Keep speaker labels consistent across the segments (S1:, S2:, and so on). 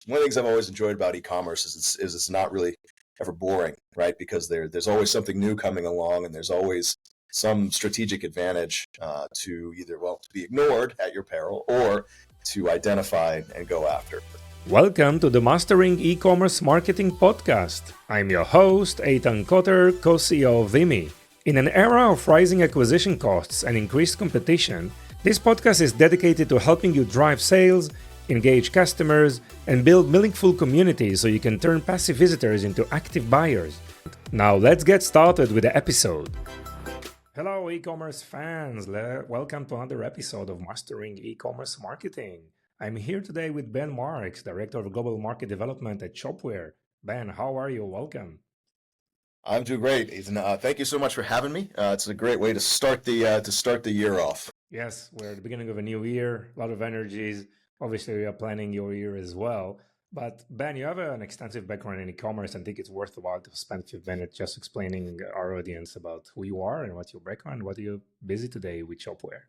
S1: one of the things I've always enjoyed about e-commerce is it's not really ever boring, right? Because there's always something new coming along, and there's always some strategic advantage to either, to be ignored at your peril or to identify and go after.
S2: Welcome to the Mastering E-commerce Marketing Podcast. I'm your host, Eitan Koter, co-CEO of Vimy. In an era of rising acquisition costs and increased competition, this podcast is dedicated to helping you drive sales, engage customers, and build meaningful communities so you can turn passive visitors into active buyers. Now let's get started with the episode. Hello e-commerce fans, welcome to another episode of Mastering E-commerce Marketing. I'm here today with Ben Marks, Director of Global Market Development at Shopware. Ben, how are you? Welcome.
S1: I'm doing great, Ethan. Thank you so much for having me. It's a great way to start the year off.
S2: Yes, we're at the beginning of a new year, a lot of energies. Obviously, we are planning your year as well. But Ben, you have an extensive background in e-commerce, and I think it's worthwhile to spend a few minutes just explaining our audience about who you are and what your background, what are you busy today with Shopware.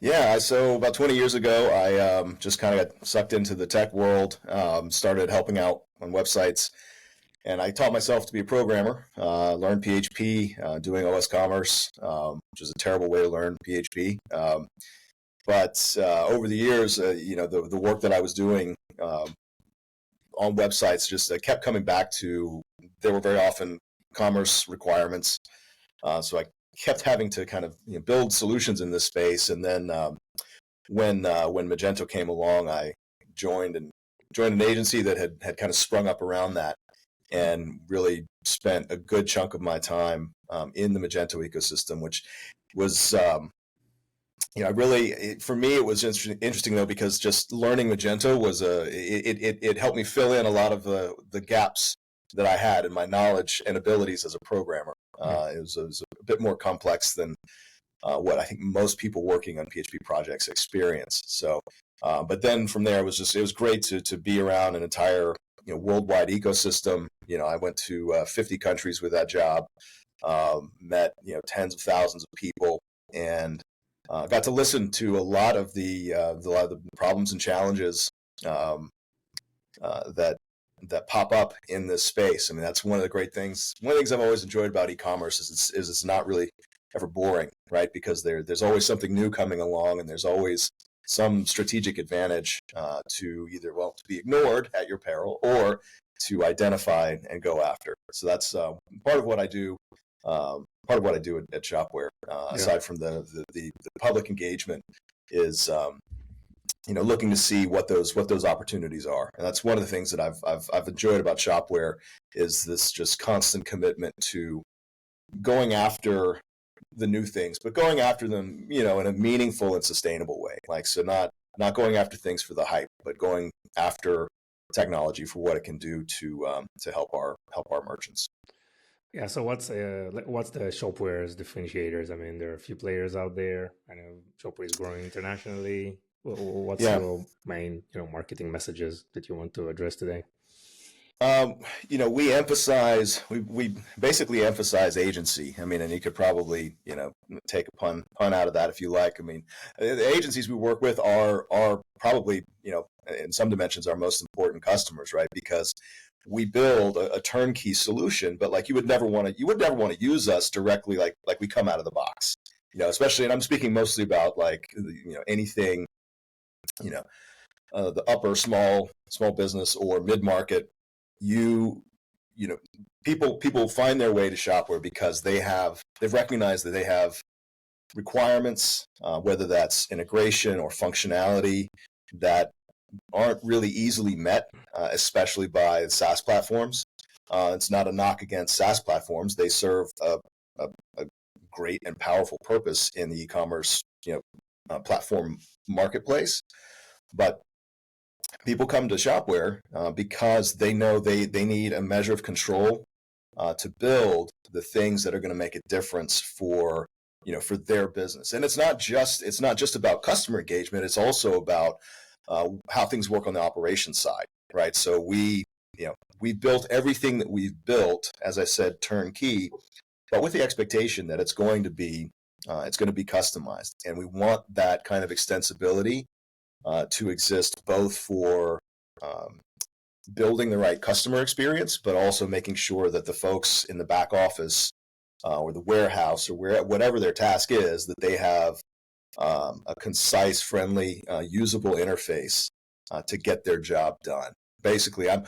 S1: Yeah, so about 20 years ago, I just kind of got sucked into the tech world, started helping out on websites, and I taught myself to be a programmer, learned PHP, doing OS commerce, which is a terrible way to learn PHP. But over the years, the work that I was doing on websites just kept coming back to, there were very often commerce requirements. So I kept having to kind of build solutions in this space. And then when Magento came along, I joined an agency that had kind of sprung up around that, and really spent a good chunk of my time in the Magento ecosystem, which was for me it was interesting though, because just learning Magento was it helped me fill in a lot of the gaps that I had in my knowledge and abilities as a programmer. It was a bit more complex than what I think most people working on PHP projects experience. So, but then from there, it was great to be around an entire worldwide ecosystem. I went to 50 countries with that job, met tens of thousands of people, and got to listen to a lot of the problems and challenges that pop up in this space. I mean, that's one of the great things. One of the things I've always enjoyed about e-commerce is it's not really ever boring, right? Because there's always something new coming along, and there's always some strategic advantage to either, to be ignored at your peril or to identify and go after. So that's part of what I do. Part of what I do at Shopware, aside from the public engagement, is looking to see what those opportunities are. And that's one of the things that I've enjoyed about Shopware, is this just constant commitment to going after the new things, but going after them, in a meaningful and sustainable way. So not going after things for the hype, but going after technology for what it can do to help our merchants.
S2: Yeah. So what's the Shopware's differentiators? I mean, there are a few players out there. I know Shopware is growing internationally. What's your main, marketing messages that you want to address today?
S1: We basically emphasize agency. I mean, and you could probably, take a pun out of that if you like. I mean, the agencies we work with are probably, in some dimensions, our most important customers, right? Because we build a turnkey solution, but you would never want to use us directly, like we come out of the box, especially, and I'm speaking mostly about anything, the upper small business or mid-market. People find their way to Shopware because they've recognized that they have requirements, whether that's integration or functionality, that aren't really easily met, especially by SaaS platforms. It's not a knock against SaaS platforms. They serve a great and powerful purpose in the e-commerce platform marketplace. But people come to Shopware because they know they need a measure of control to build the things that are going to make a difference for their business. And it's not just about customer engagement. It's also about how things work on the operations side, right? So we built everything that we've built, as I said, turnkey, but with the expectation that it's going to be customized, and we want that kind of extensibility to exist both for building the right customer experience, but also making sure that the folks in the back office or the warehouse or whatever their task is, that they have a concise, friendly, usable interface to get their job done. Basically, I'm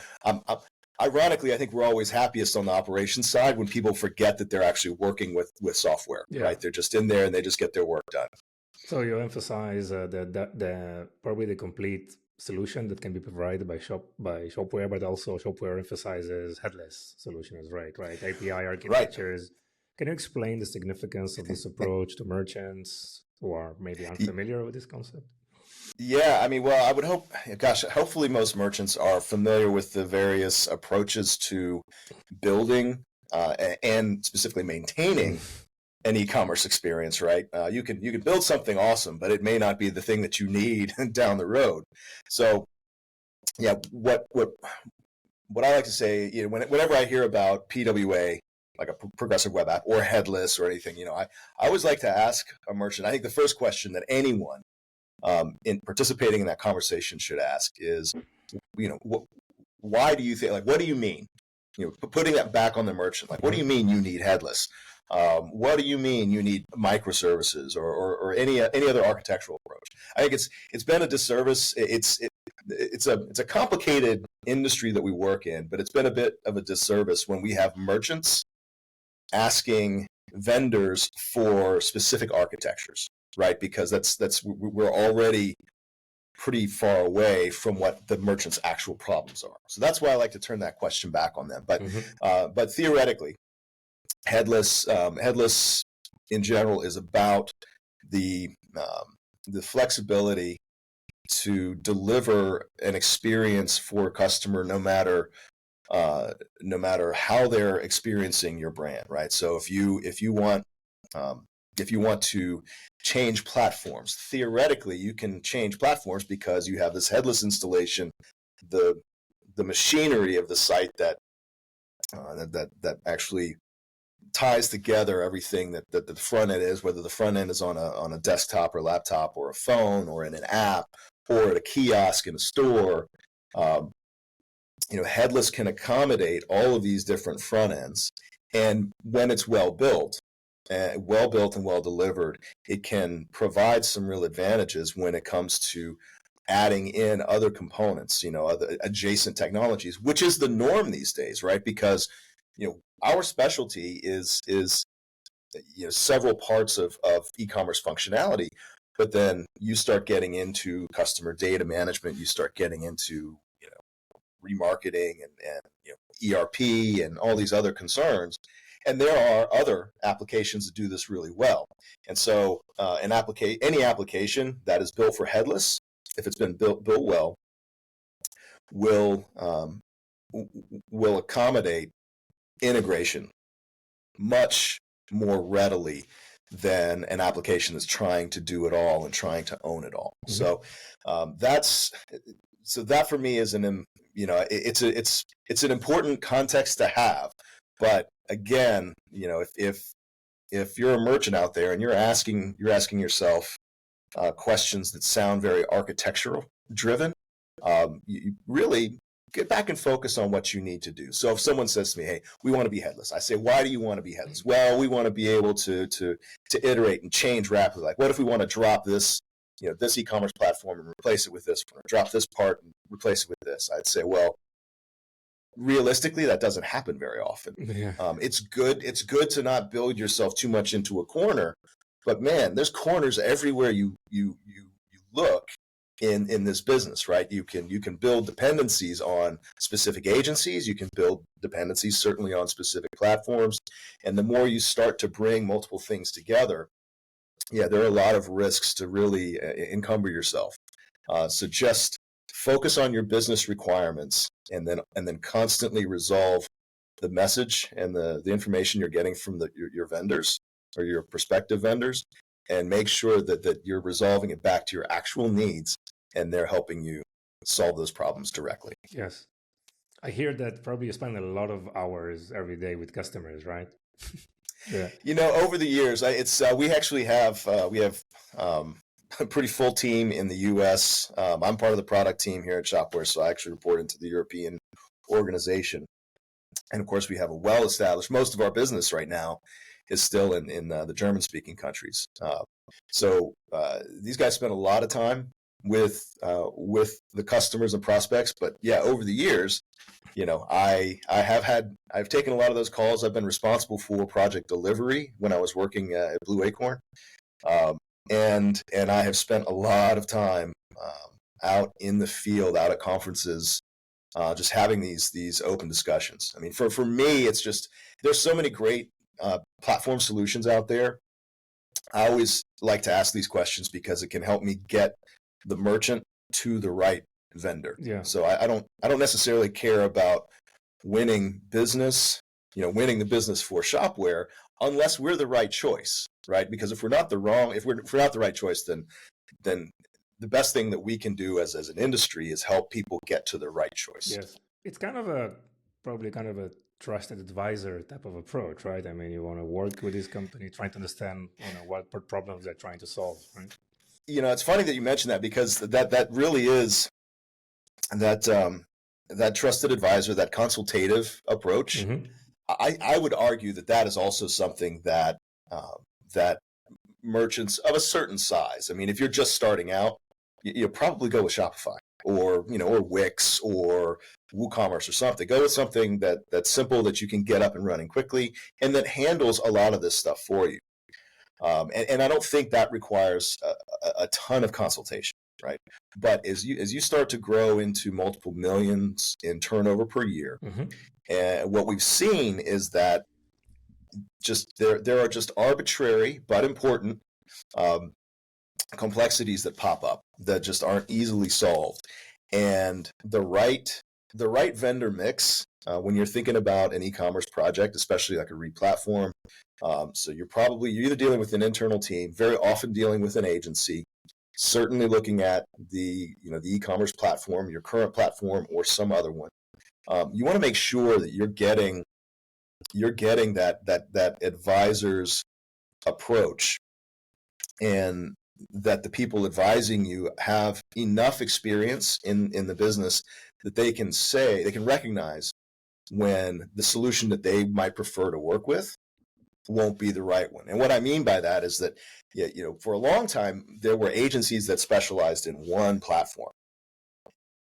S1: ironically, I think we're always happiest on the operations side when people forget that they're actually working with software, right? They're just in there and they just get their work done.
S2: So you emphasize the probably the complete solution that can be provided by Shopware, but also Shopware emphasizes headless solutions, right? API architectures. Right. Can you explain the significance of this approach to merchants who are maybe unfamiliar with this concept?
S1: Yeah, I mean, well, I would hope, gosh, hopefully most merchants are familiar with the various approaches to building and specifically maintaining an e-commerce experience, right? You can build something awesome, but it may not be the thing that you need down the road. So, yeah, what I like to say, whenever I hear about PWA, like a progressive web app or headless or anything, I always like to ask a merchant. I think the first question that anyone in participating in that conversation should ask is, why do you think? Like, what do you mean? Putting that back on the merchant. Like, what do you mean you need headless? What do you mean you need microservices or any other architectural approach? I think it's been a disservice. It's a complicated industry that we work in, but it's been a bit of a disservice when we have merchants asking vendors for specific architectures, right? Because we're already pretty far away from what the merchant's actual problems are. So that's why I like to turn that question back on them. But but theoretically, headless in general is about the flexibility to deliver an experience for a customer no matter how they're experiencing your brand, right? So if you want to change platforms, theoretically you can change platforms because you have this headless installation, the machinery of the site that actually ties together everything that the front end is, whether the front end is on a desktop or laptop or a phone or in an app or at a kiosk in a store. Headless can accommodate all of these different front ends, and when it's well built and well delivered, it can provide some real advantages when it comes to adding in other components, other adjacent technologies, which is the norm these days, right? Because our specialty is several parts of e-commerce functionality, but then you start getting into customer data management, you start getting into remarketing and ERP and all these other concerns, and there are other applications that do this really well. And so any application that is built for headless, if it's been built well, will accommodate integration much more readily than an application that's trying to do it all and trying to own it all. So that for me is it's an important context to have. But again, if you're a merchant out there and you're asking yourself questions that sound very architectural driven, you really get back and focus on what you need to do. So if someone says to me, "Hey, we want to be headless," I say, "Why do you want to be headless?" Well, we want to be able to iterate and change rapidly. Like, what if we want to drop this this e-commerce platform and replace it with this one, or drop this part and replace it with this? I'd say, well, realistically, that doesn't happen very often. Yeah. It's good to not build yourself too much into a corner, but man, there's corners everywhere you look in this business, right? You can build dependencies on specific agencies. You can build dependencies certainly on specific platforms, and the more you start to bring multiple things together, there are a lot of risks to really encumber yourself. So just focus on your business requirements, and then constantly resolve the message and the information you're getting from your vendors or your prospective vendors, and make sure that you're resolving it back to your actual needs, and they're helping you solve those problems directly.
S2: Yes. I hear that probably you spend a lot of hours every day with customers, right?
S1: Yeah. Over the years, we actually have a pretty full team in the U.S. I'm part of the product team here at Shopware, so I actually report into the European organization. And of course, we have a well-established. Most of our business right now is still in the German-speaking countries. So these guys spend a lot of time with the customers and prospects. But yeah, over the years, I've taken a lot of those calls. I've been responsible for project delivery when I was working at Blue Acorn, and I have spent a lot of time out in the field, out at conferences. Just having these open discussions. I mean, for me, it's just there's so many great platform solutions out there. I always like to ask these questions because it can help me get the merchant to the right vendor.
S2: Yeah.
S1: So I don't necessarily care about winning business, winning the business for Shopware unless we're the right choice, right? Because if we're not the right choice, then the best thing that we can do as an industry is help people get to the right choice.
S2: Yes. It's probably kind of a trusted advisor type of approach, right? I mean, you want to work with this company, trying to understand, what problems they're trying to solve, right?
S1: It's funny that you mentioned that because that really is that trusted advisor, that consultative approach.
S2: Mm-hmm.
S1: I would argue that is also something that that merchants of a certain size. I mean, if you're just starting out, you'll probably go with Shopify or Wix or WooCommerce or something. Go with something that's simple, that you can get up and running quickly, and that handles a lot of this stuff for you. And I don't think that requires a ton of consultation, right? But as you start to grow into multiple millions in turnover per year, and what we've seen is that just there are just arbitrary but important complexities that pop up that just aren't easily solved. And the right vendor mix, when you're thinking about an e-commerce project, especially like a re-platform, so you're either dealing with an internal team, very often dealing with an agency, certainly looking at the e-commerce platform, your current platform, or some other one. You want to make sure that you're getting that advisor's approach, and that the people advising you have enough experience in the business that they can recognize when the solution that they might prefer to work with won't be the right one. And what I mean by that is that, for a long time, there were agencies that specialized in one platform.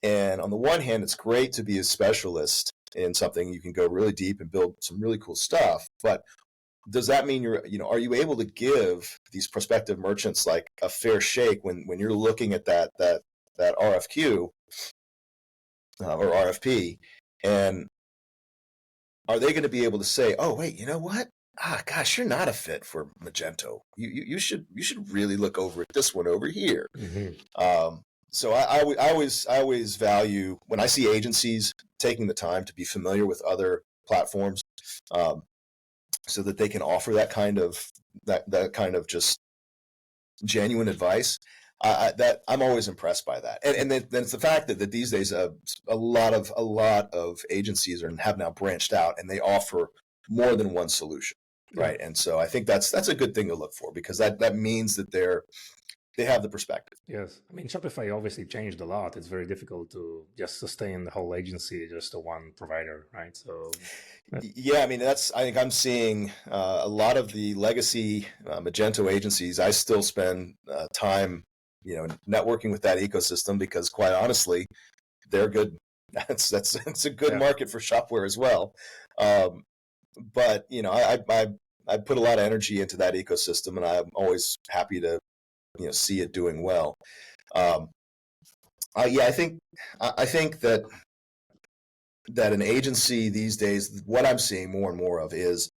S1: And on the one hand, it's great to be a specialist in something. You can go really deep and build some really cool stuff. But does that mean are you able to give these prospective merchants like a fair shake when you're looking at that RFQ or RFP, and are they going to be able to say, oh wait, you know what? Gosh, you're not a fit for Magento. You should really look over at this one over here.
S2: Mm-hmm.
S1: So I always value when I see agencies taking the time to be familiar with other platforms, so that they can offer that kind of just genuine advice. That I'm always impressed by that, and then it's the fact that these days a lot of agencies have now branched out and they offer more than one solution, right? And so I think that's a good thing to look for, because that means that they have the perspective.
S2: Yes. I mean, Shopify obviously changed a lot. It's very difficult to just sustain the whole agency, just to one provider, right? So,
S1: yeah, I mean, I think I'm seeing a lot of the legacy Magento agencies. I still spend time, networking with that ecosystem, because quite honestly, they're good. That's a good market for Shopware as well. But I put a lot of energy into that ecosystem, and I'm always happy to see it doing well. I think that an agency these days, what I'm seeing more and more of is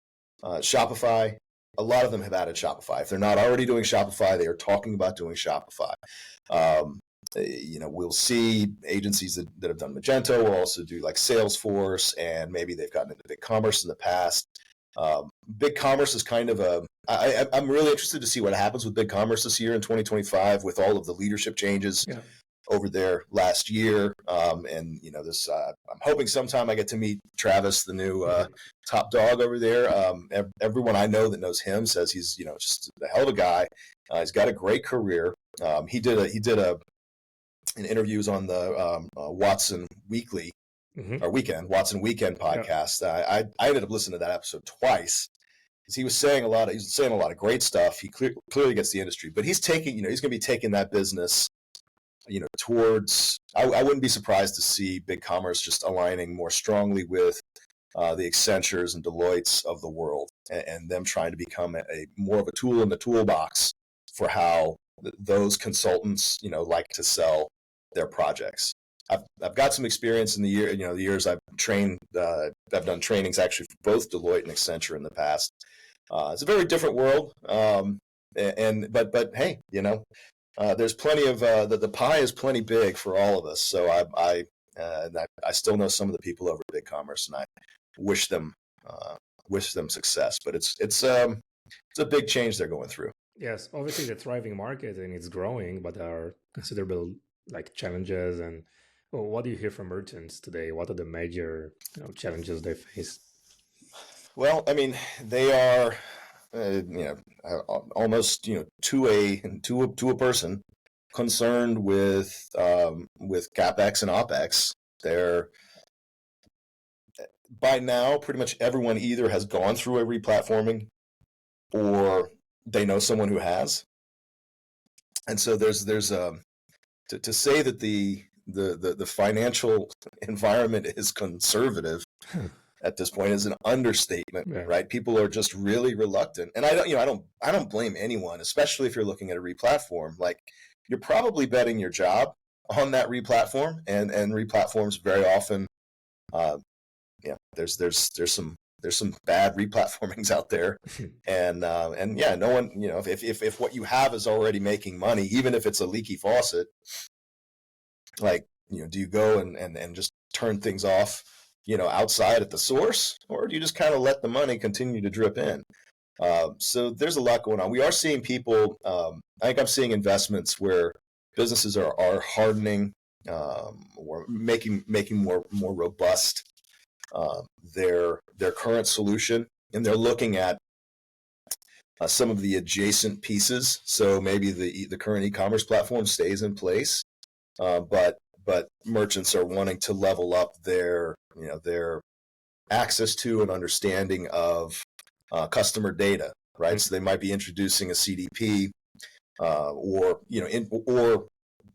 S1: Shopify. A lot of them have added Shopify. If they're not already doing Shopify, they are talking about doing Shopify. We'll see agencies that have done Magento will also do like Salesforce, and maybe they've gotten into BigCommerce in the past. BigCommerce is kind of I'm really interested to see what happens with BigCommerce this year in 2025 with all of the leadership changes.
S2: Yeah.
S1: over there last year. And this I'm hoping sometime I get to meet Travis, the new top dog over there. Everyone I know that knows him says he's just a hell of a guy. He's got a great career. He did an interviews on the Watson Weekly or Weekend Watson Weekend podcast. I ended up listening to that episode twice because he was saying a lot of great stuff. He clearly gets the industry, but he's taking he's going to be taking that business towards. I wouldn't be surprised to see BigCommerce just aligning more strongly with the Accentures and Deloittes of the world, and them trying to become a more of a tool in the toolbox for how those consultants like to sell their projects. I've got some experience in the years I've trained. I've done trainings actually for both Deloitte and Accenture in the past. It's a very different world, but hey, there's plenty of the pie is plenty big for all of us. So I still know some of the people over at BigCommerce, and I wish them success. But it's a big change they're going through.
S2: Yes, obviously the thriving market and it's growing, but there are considerable challenges. And what do you hear from merchants today? What are the major challenges they face?
S1: Well, I mean, they are almost to a person concerned with capex and opex. They're by now pretty much everyone either has gone through a replatforming or they know someone who has, and so there's to say that the financial environment is conservative at this point is an understatement, right? People are just really reluctant, and I don't blame anyone, especially if you're looking at a replatform. Like, you're probably betting your job on that replatform, and replatforms very often, there's some bad replatformings out there, and no one, if what you have is already making money, even if it's a leaky faucet, do you go and just turn things off outside at the source, or do you just kind of let the money continue to drip in? So there's a lot going on. We are seeing people, I think I'm seeing investments where businesses are hardening, or making more robust their current solution, and they're looking at some of the adjacent pieces. So maybe the current e-commerce platform stays in place, but merchants are wanting to level up their access to and understanding of customer data, right? So they might be introducing a CDP, or or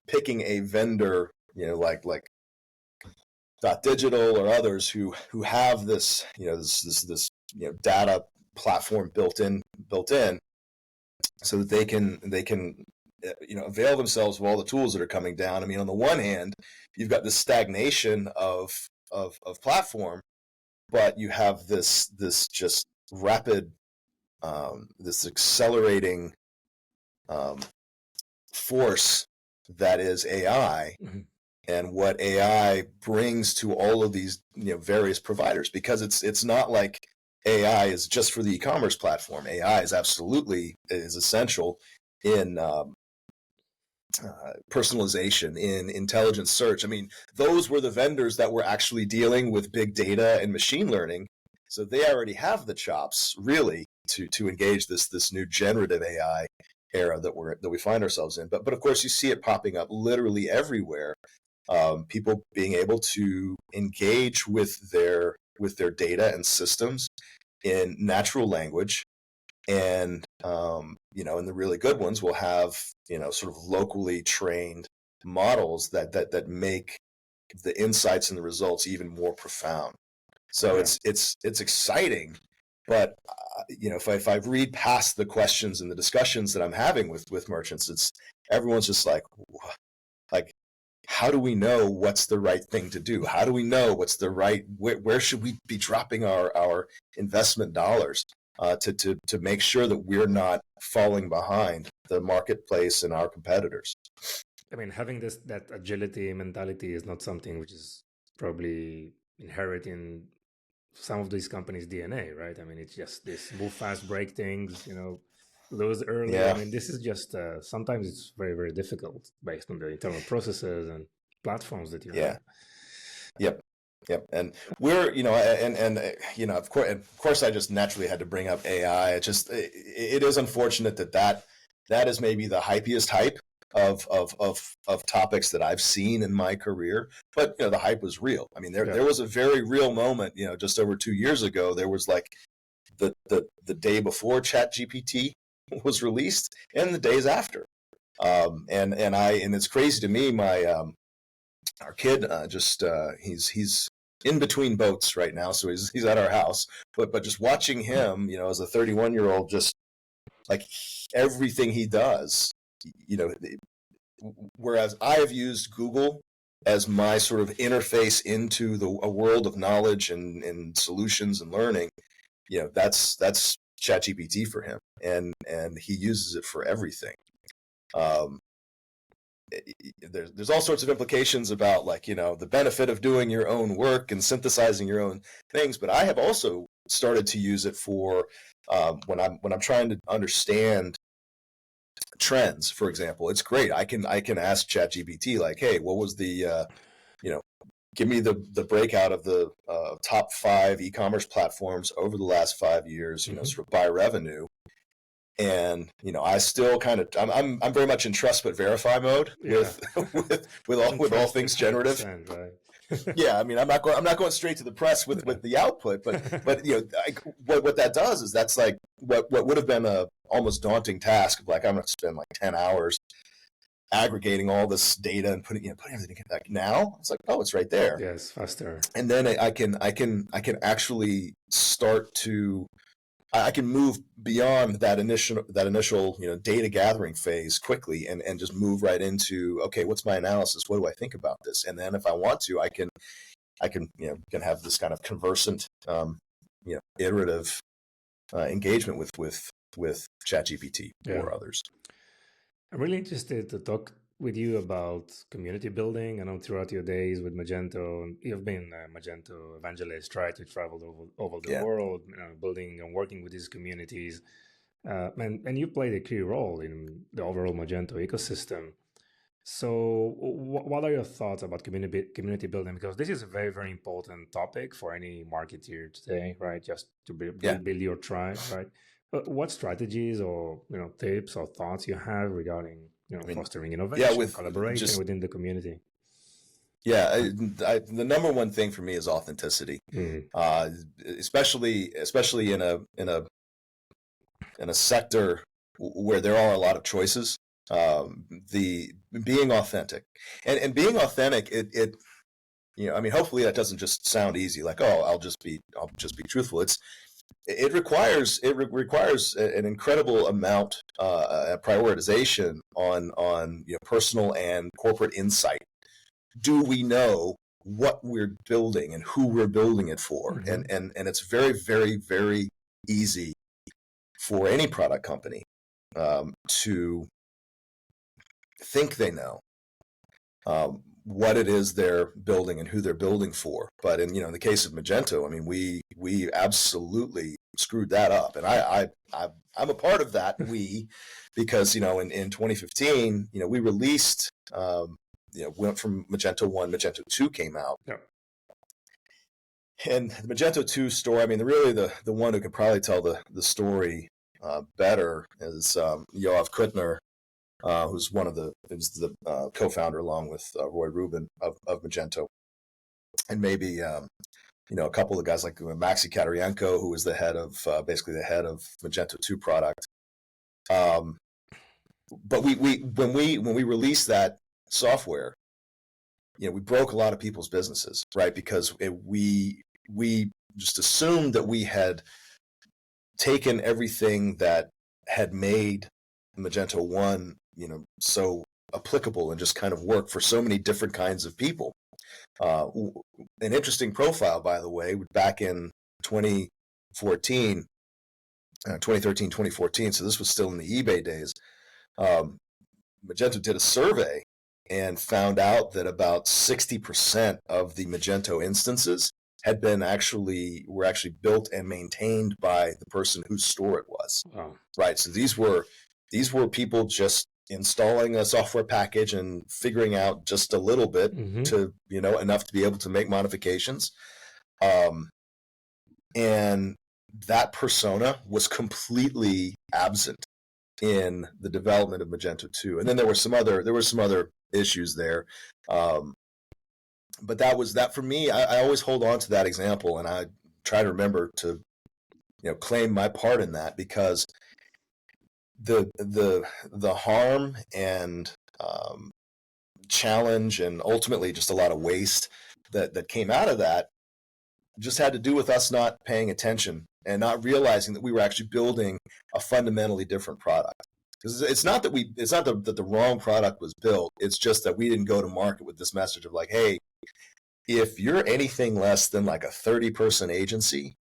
S1: picking a vendor, like Digital or others who have this this data platform built in, so that they can avail themselves of all the tools that are coming down. I mean, on the one hand, you've got this stagnation of platform, but you have this just rapid, this accelerating force that is AI, and what AI brings to all of these various providers. Because it's not like AI is just for the e-commerce platform. AI is essential in personalization, in intelligent search. I mean, those were the vendors that were actually dealing with big data and machine learning, so they already have the chops really to engage this new generative AI era that we find ourselves in. But of course, you see it popping up literally everywhere. People being able to engage with their data and systems in natural language, and and the really good ones will have sort of locally trained models that make the insights and the results even more profound. So it's exciting, but if I read past the questions and the discussions that I'm having with merchants, it's everyone's just like, how do we know what's the right thing to do? How do we know what's the right, where should we be dropping our investment dollars to make sure that we're not falling behind the marketplace and our competitors?
S2: I mean, having that agility mentality is not something which is probably inherent in some of these companies' DNA, right? I mean, it's just this move fast, break things, lose early. I
S1: Yeah.
S2: mean, this is just sometimes it's very, very difficult based on the internal processes and platforms that you have.
S1: Yeah. Yep. Yep. And we're, of course, I just naturally had to bring up AI. It is unfortunate that is maybe the hypiest hype of topics that I've seen in my career. But the hype was real. I mean, there was a very real moment. Just over 2 years ago, there was like the day before ChatGPT was released and the days after. And it's crazy to me. Our kid he's in between boats right now, so he's at our house. But just watching him, as a 31-year-old, just like everything he does, you know, whereas I have used Google as my sort of interface into a world of knowledge and solutions and learning, that's ChatGPT for him, and he uses it for everything. Um, there's all sorts of implications about the benefit of doing your own work and synthesizing your own things, but I have also started to use it for when I'm trying to understand trends. For example, it's great. I can ask ChatGPT like, hey, what was the give me the breakout of the top 5 e-commerce platforms over the last 5 years, sort of by revenue. And I still kind of I'm very much in trust but verify mode with all things generative.
S2: Right?
S1: Yeah, I mean, I'm not going straight to the press with the output, but what that does is that's like what would have been a almost daunting task of like I'm going to spend like 10 hours aggregating all this data and putting everything like now it's like, oh, it's right there.
S2: Yes, faster.
S1: And then I can actually start to I can move beyond that initial data gathering phase quickly and just move right into, okay, what's my analysis? What do I think about this? And then if I want to, I can can have this kind of conversant iterative engagement with ChatGPT or others.
S2: I'm really interested to talk with you about community building. I know throughout your days with Magento, you've been a Magento evangelist, right? To travel over the world, building and working with these communities. And you played a key role in the overall Magento ecosystem. So what are your thoughts about community building? Because this is a very, very important topic for any marketer today, right? Just to build your tribe, right? But what strategies or tips or thoughts you have regarding fostering innovation, collaboration within the community?
S1: Yeah, the number one thing for me is authenticity, especially in a sector where there are a lot of choices. The being authentic and being authentic, I mean, hopefully that doesn't just sound easy, like, oh, I'll just be truthful. It requires an incredible amount prioritization on personal and corporate insight. Do we know what we're building and who we're building it for? And it's very, very, very easy for any product company to think they know what it is they're building and who they're building for. But in the case of Magento, I mean, we absolutely screwed that up, and I'm a part of that. Because in 2015, we released went from Magento 1, Magento 2 came out.
S2: Yep.
S1: And the Magento 2 story, I mean, really the one who could probably tell the story better is Yoav Kutner, who's the co-founder along with Roy Rubin of Magento, and maybe a couple of guys like Maxi Katerienko, who was basically the head of Magento 2 product. But when we released that software, we broke a lot of people's businesses, right? Because we just assumed that we had taken everything that had made Magento 1, so applicable and just kind of work for so many different kinds of people. An interesting profile, by the way, back in 2013, 2014. So this was still in the eBay days. Magento did a survey and found out that about 60% of the Magento instances were actually built and maintained by the person whose store it was.
S2: Wow.
S1: Right. So these were people just installing a software package and figuring out just a little bit to, enough to be able to make modifications. And that persona was completely absent in the development of Magento 2. And then there were some other issues there. But that for me, I always hold on to that example, and I try to remember to, claim my part in that, because the harm and challenge and ultimately just a lot of waste that came out of that just had to do with us not paying attention and not realizing that we were actually building a fundamentally different product. Because it's not that the wrong product was built. It's just that we didn't go to market with this message of like, hey, if you're anything less than like a 30-person agency,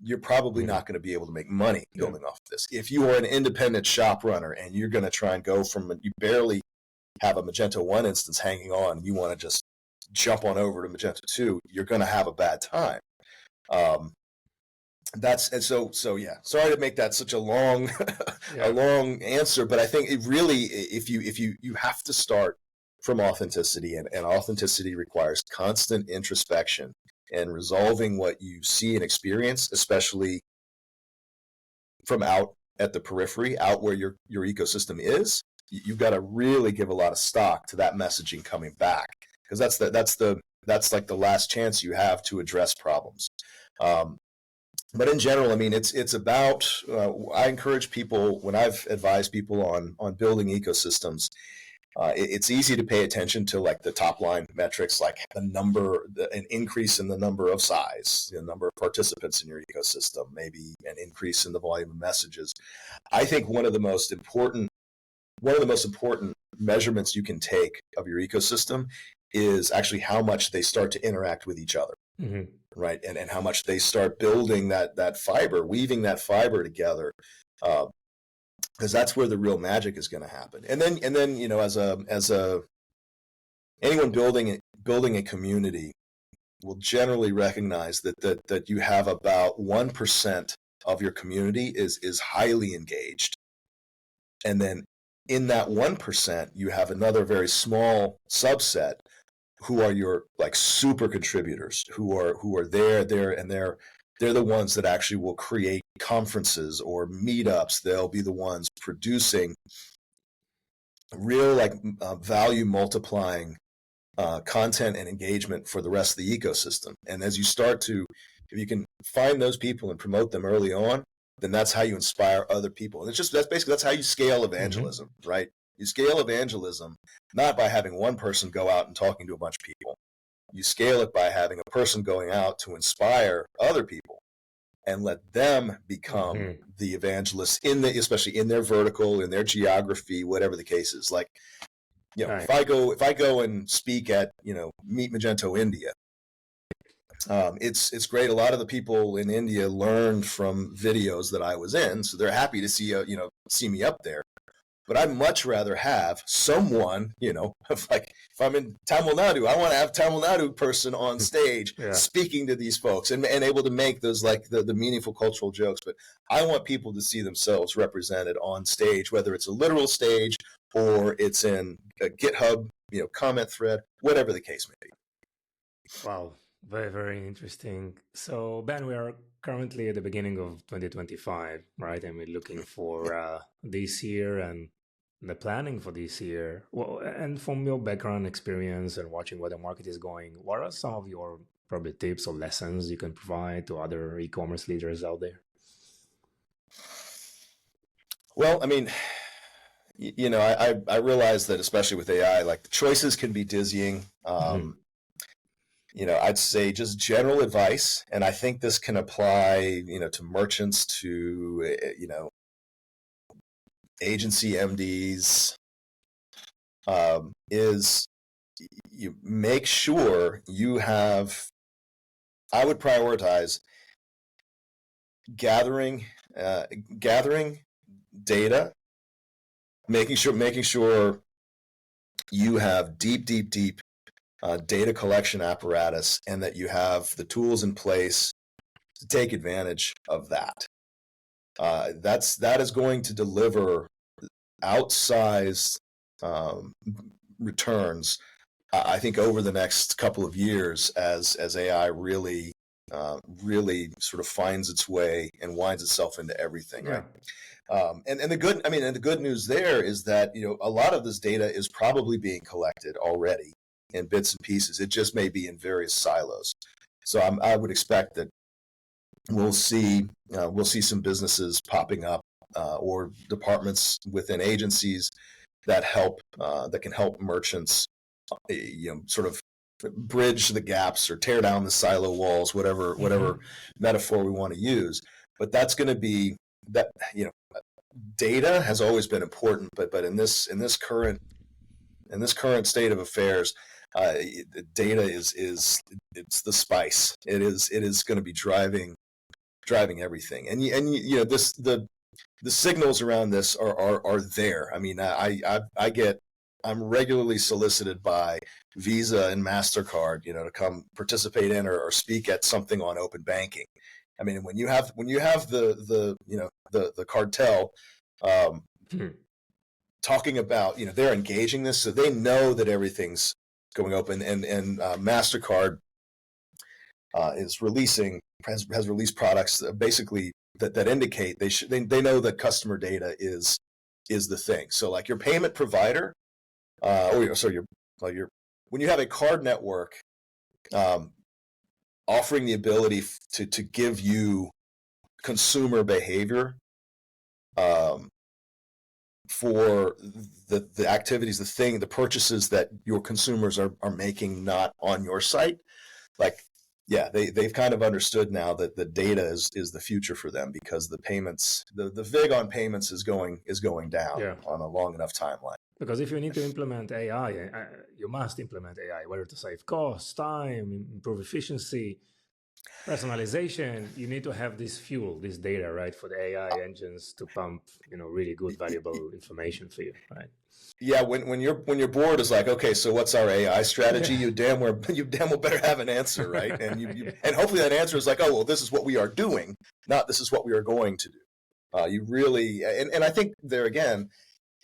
S1: you're probably not going to be able to make money building off of this. If you are an independent shop runner and you're going to try and go from, you barely have a Magento 1 instance hanging on, you want to just jump on over to Magento 2, you're going to have a bad time. Sorry to make that such a long a long answer, but I think it really, if you have to start from authenticity, and authenticity requires constant introspection and resolving what you see and experience, especially from out at the periphery, out where your ecosystem is. You've got to really give a lot of stock to that messaging coming back, because that's like the last chance you have to address problems. But in general, I mean, it's about, I encourage people, when I've advised people on building ecosystems, it's easy to pay attention to like the top line metrics, like an increase in the number of size, the number of participants in your ecosystem, maybe an increase in the volume of messages. I think one of the most important measurements you can take of your ecosystem is actually how much they start to interact with each other. Right. And how much they start building that fiber, weaving that fiber together. Because that's where the real magic is going to happen. And then, as anyone building a community will generally recognize that you have about 1% of your community is highly engaged. And then in that 1%, you have another very small subset who are your like super contributors, who are there, and they're the ones that actually will create conferences or meetups. They'll be the ones producing real value multiplying content and engagement for the rest of the ecosystem. And as you if you can find those people and promote them early on, then that's how you inspire other people. And that's how you scale evangelism, right? You scale evangelism not by having one person go out and talking to a bunch of people. You scale it by having a person going out to inspire other people and let them become the evangelists especially in their vertical, in their geography, whatever the case is. Like, if I go and speak at, Meet Magento India, it's great. A lot of the people in India learned from videos that I was in, so they're happy to see me up there. But I'd much rather have someone, like if I'm in Tamil Nadu, I want to have Tamil Nadu person on stage speaking to these folks and able to make those like the meaningful cultural jokes. But I want people to see themselves represented on stage, whether it's a literal stage or it's in a GitHub, comment thread, whatever the case may be.
S2: Wow. Very, very interesting. So, Ben, we are currently at the beginning of 2025, right? And we're looking for this year and the planning for this year. Well, and from your background experience and watching where the market is going, what are some of your probably tips or lessons you can provide to other e-commerce leaders out there?
S1: Well, I mean, I realize that especially with AI, like the choices can be dizzying. I'd say just general advice, and I think this can apply, to merchants, to, agency MDs, is you make sure I would prioritize gathering data, making sure you have deep data collection apparatus, and that you have the tools in place to take advantage of that. That is going to deliver outsized returns, I think, over the next couple of years as AI really sort of finds its way and winds itself into everything.
S2: Yeah.
S1: Right? And the good news there is that a lot of this data is probably being collected already in bits and pieces. It just may be in various silos. So I would expect that we'll see some businesses popping up or departments within agencies that can help merchants, sort of bridge the gaps or tear down the silo walls, whatever metaphor we want to use. But that's going to be that. Data has always been important, but in this current state of affairs, data is it's the spice. It is going to be driving everything. And the signals around this are there. I mean, I'm regularly solicited by Visa and MasterCard, to come participate in or speak at something on open banking. I mean, when you have the cartel talking about, they're engaging this, so they know that everything's going open, and MasterCard has released products that basically that indicate they know that customer data is the thing. So like your payment provider, when you have a card network offering the ability to give you consumer behavior for the activities, the purchases that your consumers are making not on your site, like, yeah, they've kind of understood now that the data is the future for them, because the payments, the vig on payments is going down on a long enough timeline.
S2: Because if you need to implement AI, you must implement AI, whether to save costs, time, improve efficiency, personalization. You need to have this fuel, this data, right, for the AI engines to pump, really good, valuable information for you, right?
S1: Yeah, when your board is like, okay, so what's our AI strategy? You damn well better have an answer, right? And and hopefully that answer is like, oh, well, this is what we are doing, not this is what we are going to do. You really, and I think there again,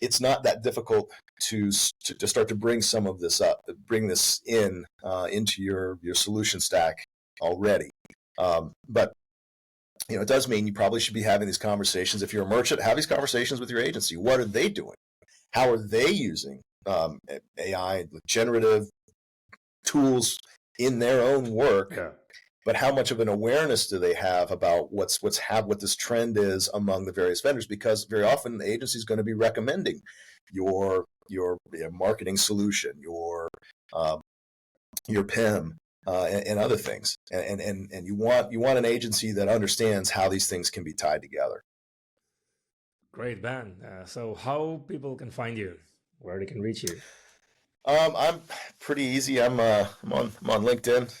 S1: it's not that difficult to start to bring some of this up, bring this into your solution stack already. But it does mean you probably should be having these conversations. If you're a merchant, have these conversations with your agency. What are they doing? How are they using AI, generative tools in their own work?
S2: Yeah.
S1: But how much of an awareness do they have about what this trend is among the various vendors? Because very often the agency is going to be recommending your marketing solution, your PIM, and other things. And you want an agency that understands how these things can be tied together.
S2: Great, Ben. So how people can find you, where they can reach you?
S1: I'm pretty easy. I'm on LinkedIn.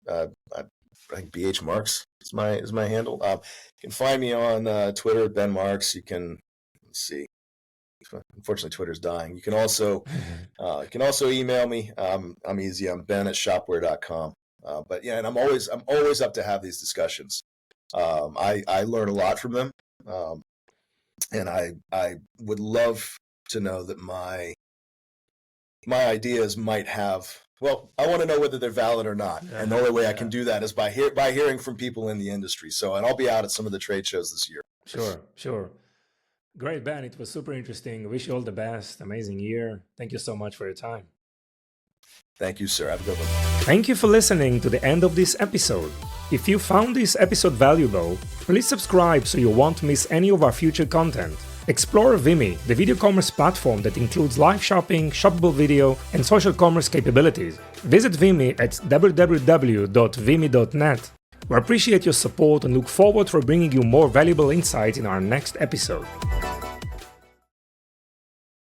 S1: I think BH Marks is my handle. You can find me on Twitter, Ben Marks. You can, let's see. Unfortunately, Twitter's dying. You can also email me. I'm easy. I'm Ben at shopware.com. But yeah, and I'm always up to have these discussions. I learn a lot from them. And I would love to know that my ideas might have, well, I want to know whether they're valid or not. Yeah, and the only way I can do that is by hearing from people in the industry. And I'll be out at some of the trade shows this year.
S2: Sure. Great, Ben. It was super interesting. Wish you all the best. Amazing year. Thank you so much for your time.
S1: Thank you, sir. Have a good one.
S2: Thank you for listening to the end of this episode. If you found this episode valuable, please subscribe so you won't miss any of our future content. Explore Vimy, the video commerce platform that includes live shopping, shoppable video, and social commerce capabilities. Visit Vimy at www.vimy.net. We appreciate your support and look forward for bringing you more valuable insights in our next episode.